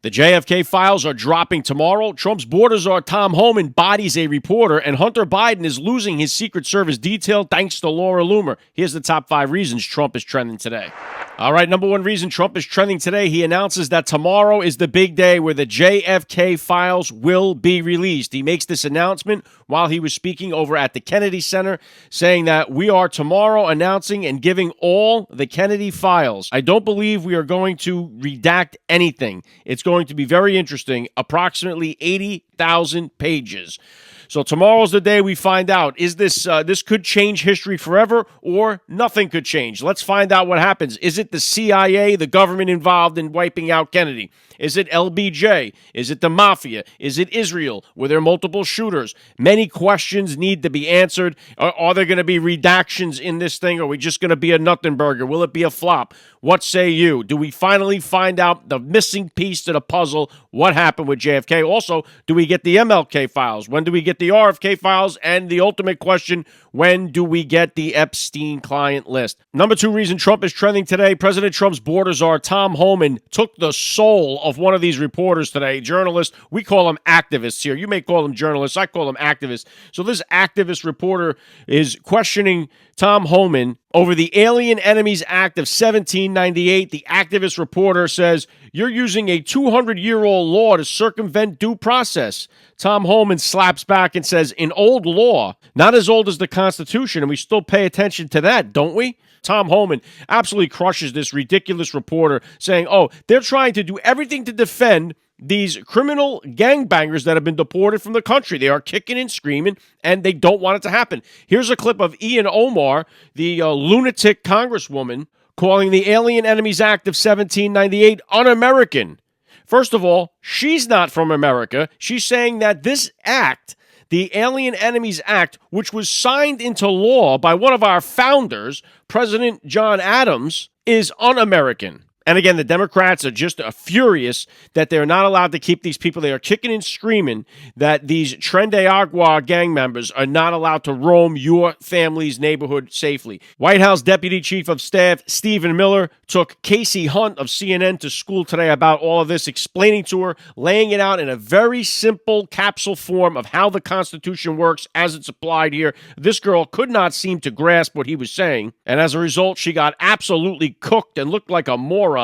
The JFK files are dropping tomorrow. Trump's border czar Tom Homan bodies a reporter, and Hunter Biden is losing his Secret Service detail thanks to Laura Loomer. Here's the top 5 reasons Trump is trending today. All right, number 1 reason Trump is trending today, he announces that tomorrow is the big day where the JFK files will be released. He makes this announcement while he was speaking over at the Kennedy Center, saying that we are tomorrow announcing and giving all the Kennedy files. I don't believe we are going to redact anything. It's going to be very interesting, approximately 80,000 pages. So tomorrow's the day we find out. Is this could change history forever, or nothing could change? Let's find out what happens. Is it the CIA, the government involved in wiping out Kennedy? Is it LBJ? Is it the mafia? Is it Israel? Were there multiple shooters? Many questions need to be answered. Are there going to be redactions in this thing? Or are we just going to be a nothing burger? Will it be a flop? What say you? Do we finally find out the missing piece to the puzzle? What happened with JFK? Also, do we get the MLK files? When do we get the RFK files? And the ultimate question, when do we get the Epstein client list? Number 2 reason Trump is trending today, President Trump's border czar Tom Homan took the soul of one of these reporters today, journalists. We call them activists here. You may call them journalists. I call them activists. So this activist reporter is questioning Tom Homan over the Alien Enemies Act of 1798. The activist reporter says, "You're using a 200-year-old law to circumvent due process." Tom Homan slaps back and says, "An old law, not as old as the Constitution, and we still pay attention to that, don't we?" Tom Homan absolutely crushes this ridiculous reporter, saying, they're trying to do everything to defend these criminal gangbangers that have been deported from the country. They are kicking and screaming, and they don't want it to happen. Here's a clip of Ian Omar, the lunatic congresswoman, calling the Alien Enemies Act of 1798 un-American. First of all, she's not from America. She's saying that this act, the Alien Enemies Act, which was signed into law by one of our founders, President John Adams, is un-American. And again, the Democrats are just furious that they're not allowed to keep these people. They are kicking and screaming that these Tren de Agua gang members are not allowed to roam your family's neighborhood safely. White House Deputy Chief of Staff Stephen Miller took Casey Hunt of CNN to school today about all of this, explaining to her, laying it out in a very simple capsule form of how the Constitution works as it's applied here. This girl could not seem to grasp what he was saying, and as a result, she got absolutely cooked and looked like a moron.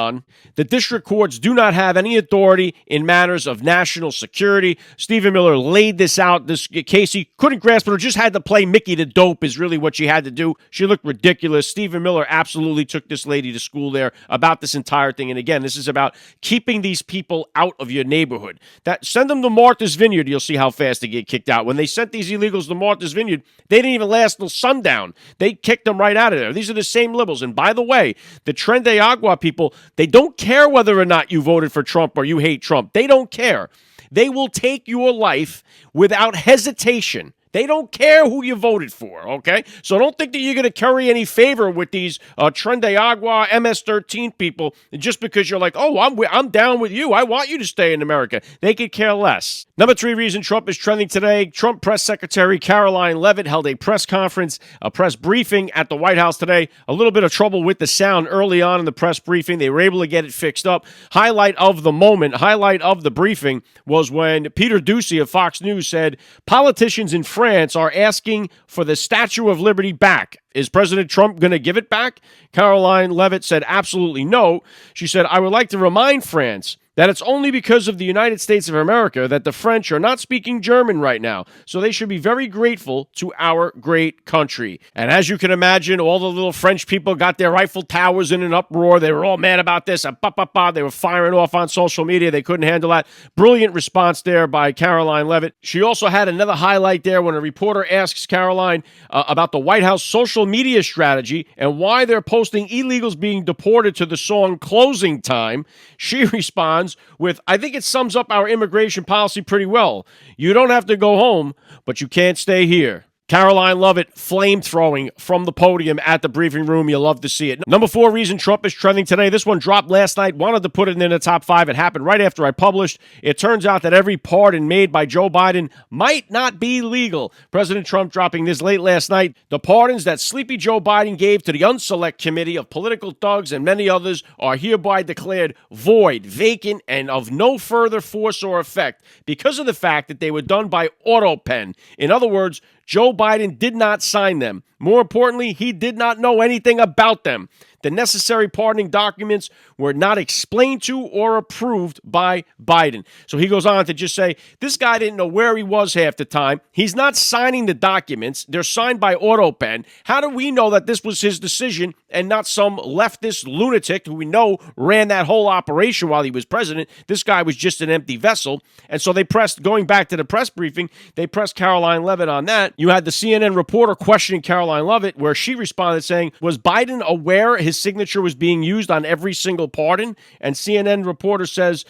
The district courts do not have any authority in matters of national security. Stephen Miller laid this out. This Casey couldn't grasp it, or just had to play Mickey the Dope is really what she had to do. She looked ridiculous. Stephen Miller absolutely took this lady to school there about this entire thing. And again, this is about keeping these people out of your neighborhood. Send them to Martha's Vineyard. You'll see how fast they get kicked out. When they sent these illegals to Martha's Vineyard, they didn't even last till sundown. They kicked them right out of there. These are the same liberals. And by the way, the Tren de Agua people, they don't care whether or not you voted for Trump or you hate Trump. They don't care. They will take your life without hesitation. They don't care who you voted for, okay? So don't think that you're going to curry any favor with these Tren de Agua, MS-13 people just because you're like, I'm down with you. I want you to stay in America. They could care less. Number 3 reason Trump is trending today, Trump Press Secretary Caroline Leavitt held a press conference, a press briefing at the White House today. A little bit of trouble with the sound early on in the press briefing. They were able to get it fixed up. Highlight of the briefing was when Peter Doocy of Fox News said, politicians in France are asking for the Statue of Liberty back. Is President Trump going to give it back? Caroline Leavitt said absolutely no. She said, I would like to remind France that it's only because of the United States of America that the French are not speaking German right now. So they should be very grateful to our great country. And as you can imagine, all the little French people got their Eiffel Towers in an uproar. They were all mad about this. They were firing off on social media. They couldn't handle that. Brilliant response there by Caroline Leavitt. She also had another highlight there when a reporter asks Caroline about the White House social media strategy and why they're posting illegals being deported to the song Closing Time. She responds with, I think it sums up our immigration policy pretty well. You don't have to go home, but you can't stay here. Caroline Lovett flame-throwing from the podium at the briefing room. You love to see it. Number 4 reason Trump is trending today. This one dropped last night. Wanted to put it in the top 5. It happened right after I published. It turns out that every pardon made by Joe Biden might not be legal. President Trump dropping this late last night. The pardons that Sleepy Joe Biden gave to the Unselect Committee of political thugs and many others are hereby declared void, vacant, and of no further force or effect because of the fact that they were done by Autopen. In other words, Joe Biden did not sign them. More importantly, he did not know anything about them. The necessary pardoning documents were not explained to or approved by Biden. So he goes on to just say, this guy didn't know where he was half the time. He's not signing the documents. They're signed by Autopen. How do we know that this was his decision and not some leftist lunatic who we know ran that whole operation while he was president? This guy was just an empty vessel. And so they pressed, going back to the press briefing, they pressed Caroline Levitt on that. You had the CNN reporter questioning Caroline Levitt, where she responded saying, was Biden aware his signature was being used on every single pardon? And CNN reporter says,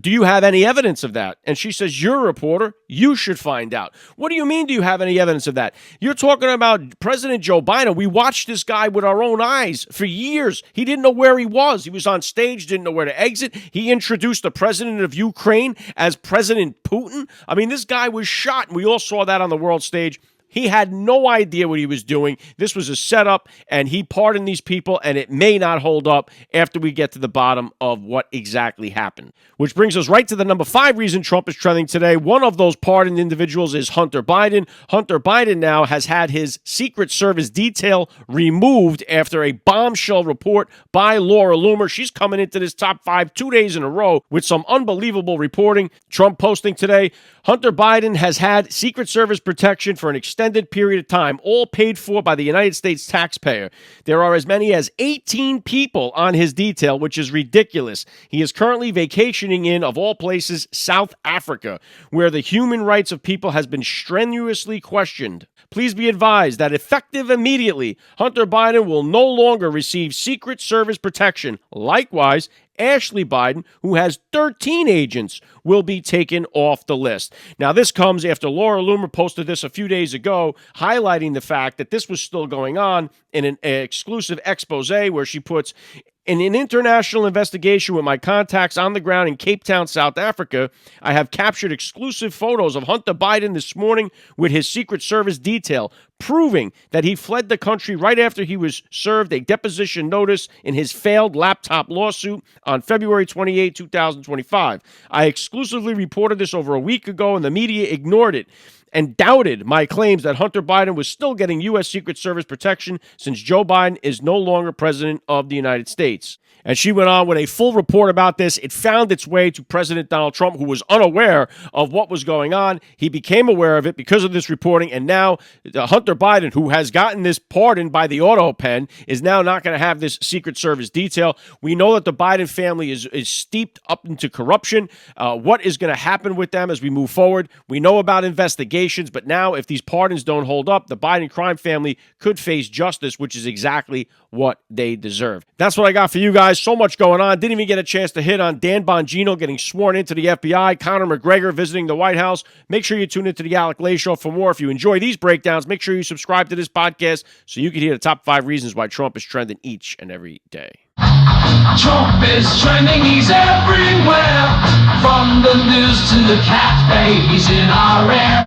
do you have any evidence of that? And she says, you're a reporter. You should find out. What do you mean, do you have any evidence of that? You're talking about President Joe Biden. We watched this guy with our own eyes for years. He didn't know where he was. He was on stage, didn't know where to exit. He introduced the president of Ukraine as President Putin. I mean, this guy was shot, and we all saw that on the world stage. He had no idea what he was doing. This was a setup, and he pardoned these people, and it may not hold up after we get to the bottom of what exactly happened. Which brings us right to the number 5 reason Trump is trending today. One of those pardoned individuals is Hunter Biden. Hunter Biden now has had his Secret Service detail removed after a bombshell report by Laura Loomer. She's coming into this top 5 2 days in a row with some unbelievable reporting. Trump posting today, Hunter Biden has had Secret Service protection for an extended period of time, all paid for by the United States taxpayer. There are as many as 18 people on his detail, which is ridiculous. He is currently vacationing in, of all places, South Africa, where the human rights of people has been strenuously questioned. Please be advised that effective immediately, Hunter Biden will no longer receive Secret Service protection. Likewise, Ashley Biden, who has 13 agents, will be taken off the list. Now, this comes after Laura Loomer posted this a few days ago, highlighting the fact that this was still going on in an exclusive expose where she puts, in an international investigation with my contacts on the ground in Cape Town, South Africa, I have captured exclusive photos of Hunter Biden this morning with his Secret Service detail, proving that he fled the country right after he was served a deposition notice in his failed laptop lawsuit on February 28, 2025. I exclusively reported this over a week ago, and the media ignored it and doubted my claims that Hunter Biden was still getting U.S. Secret Service protection since Joe Biden is no longer president of the United States. And she went on with a full report about this. It found its way to President Donald Trump, who was unaware of what was going on. He became aware of it because of this reporting, and now Hunter Biden, who has gotten this pardon by the Autopen, is now not going to have this Secret Service detail. We know that the Biden family is steeped up into corruption. What is going to happen with them as we move forward? We know about investigations, but now if these pardons don't hold up, the Biden crime family could face justice, which is exactly what they deserve. That's what I got for you guys. So much going on. Didn't even get a chance to hit on Dan Bongino getting sworn into the FBI, Conor McGregor visiting the White House. Make sure you tune into the Alec Lay Show for more. If you enjoy these breakdowns, make sure you subscribe to this podcast so you can hear the top 5 reasons why Trump is trending each and every day. Trump is trending, he's everywhere. From the news to the cat babies in our air.